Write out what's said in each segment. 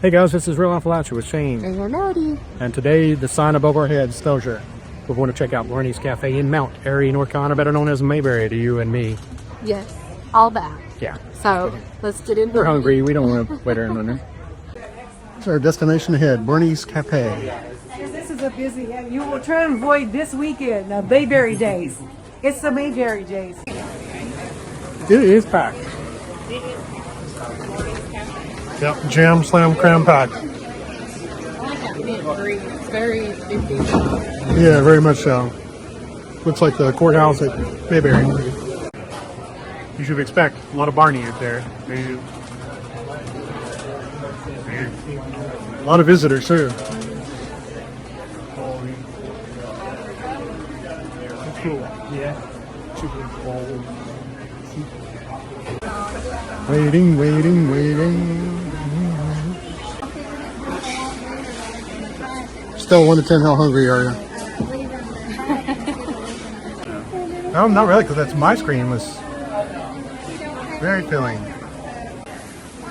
Hey guys, this is Real Appalachia with Shane. And Andy. And today the sign above our heads tells you we're going to check out Barney's Café in Mount Airy, North Carolina, better known as Mayberry to you and me. Yes, all that. Yeah. So let's get in. We're hungry. We don't want to wait around there. It's our destination ahead, Barney's Café. This is a busy, you will try and avoid this weekend, Mayberry days. It's the Mayberry days. It is packed. Yep, jam, slam, cram packed. I like that mint green. It's very empty. Yeah, very much so. Looks like the courthouse at Mayberry. You should expect a lot of Barney up there. A lot of visitors too. Cool. Yeah. Waiting, waiting, waiting. Still 1 to 10, how hungry are you? No, not really, because that's my screen was very filling.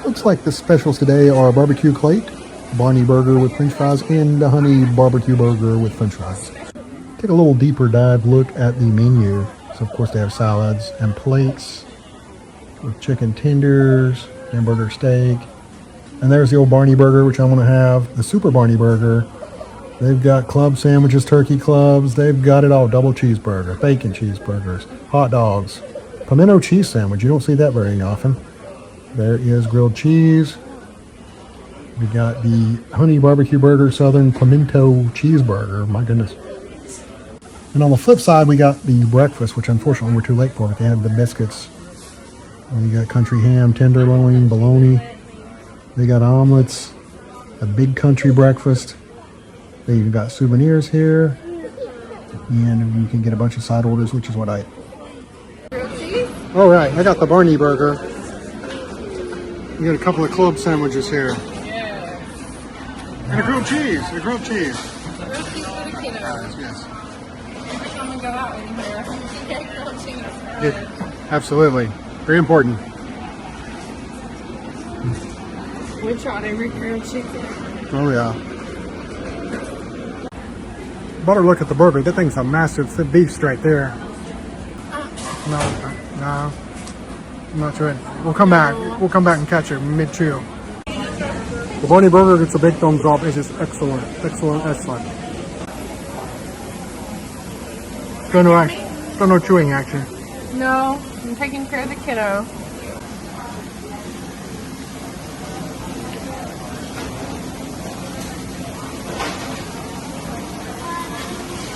Looks like the specials today are barbecue plate, Barney burger with french fries, and the honey barbecue burger with french fries. Take a little deeper dive look at the menu. So of course they have salads and plates with chicken tenders, hamburger steak. And there's the old Barney burger, which I want to have, the super Barney burger. They've got club sandwiches, turkey clubs. They've got it all. Double cheeseburger, bacon cheeseburgers, hot dogs, pimento cheese sandwich. You don't see that very often. There is grilled cheese. We got the honey barbecue burger, southern pimento cheeseburger. My goodness. And on the flip side, we got the breakfast, which unfortunately we're too late for. They have the biscuits. And you got country ham, tenderloin, bologna. They got omelets, a big country breakfast. They've got souvenirs here, and you can get a bunch of side orders, which is what I ate. All right, I got the Barney burger. You got a couple of club sandwiches here. And a grilled cheese, Grilled cheese for the kiddo. Yes. Every time we go out anywhere, we get grilled cheese. Absolutely, very important. We tried every grilled chicken. Oh yeah. Better look at the burger. That thing's a massive beast right there. No, I'm not sure. We'll come back. We'll come back and catch it mid-chew. The Barney burger gets a big thumbs up. It's just excellent, excellent, excellent. Got no chewing action. No, I'm taking care of the kiddo.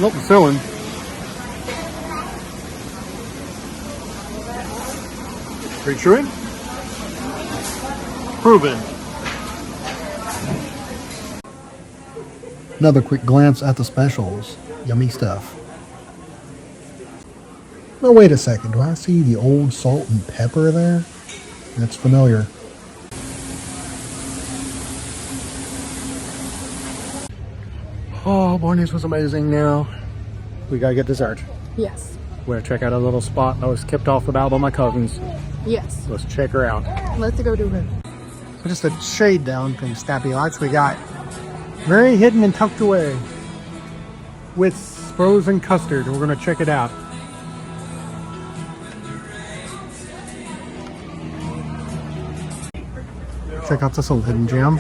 Nope, the filling. Are you chewing? Proven. Another quick glance at the specials. Yummy stuff. Now wait a second, do I see the old salt and pepper there? That's familiar. Oh, Barney's was amazing. Now we gotta get dessert. Yes. We're gonna check out a little spot that was kept off about by my cousins. Yes. Let's check her out. Let's go do it. So just a shade down from Stappy Lights, we got very hidden and tucked away with frozen custard. We're gonna check it out. Check out this little hidden gem.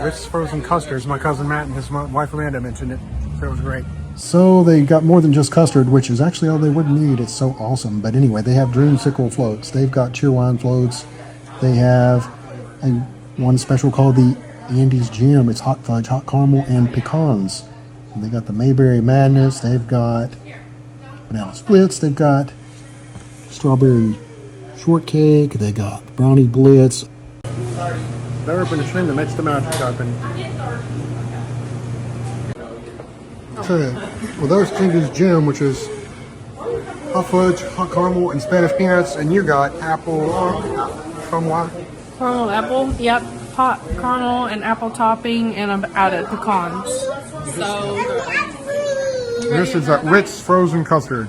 Whit's frozen custards. My cousin Matt and his wife Amanda mentioned it, so it was great. So they got more than just custard, which is actually all they would need. It's so awesome. But anyway, they have dreamsicle floats. They've got cheerwine floats. They have one special called the Andy's Gem. It's hot fudge, hot caramel, and pecans. And they got the Mayberry Madness. They've got banana splits. They've got strawberry shortcake. They got brownie blitz. Daar op in de slinder met de maatkappen. Well, there's Andy's Gem, which is hot fudge, hot caramel, and Spanish peanuts, and you got apple from what? Caramel apple, yep. Hot caramel and apple topping, and I've added pecans. So This is Whit's frozen custard.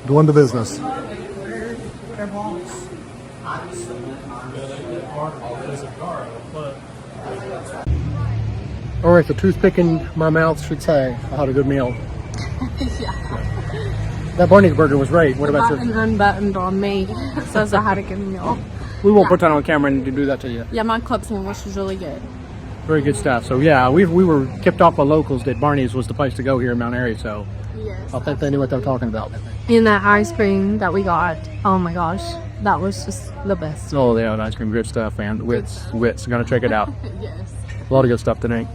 Doing the business. All right, the toothpick in my mouth should say I had a good meal. That Barney burger was great. What about Button you? unbuttoned on me. Says I had a good meal. We won't put that on camera and do that to you. Yeah, my club sandwich was really good. Very good stuff. So yeah, we were tipped off by locals that Barney's was the place to go here in Mount Airy. So Yes. I think they knew what they were talking about. And that ice cream that we got, oh my gosh, that was just the best. Oh yeah, the ice cream, good stuff, and Whit's gonna check it out. Yes. A lot of good stuff today.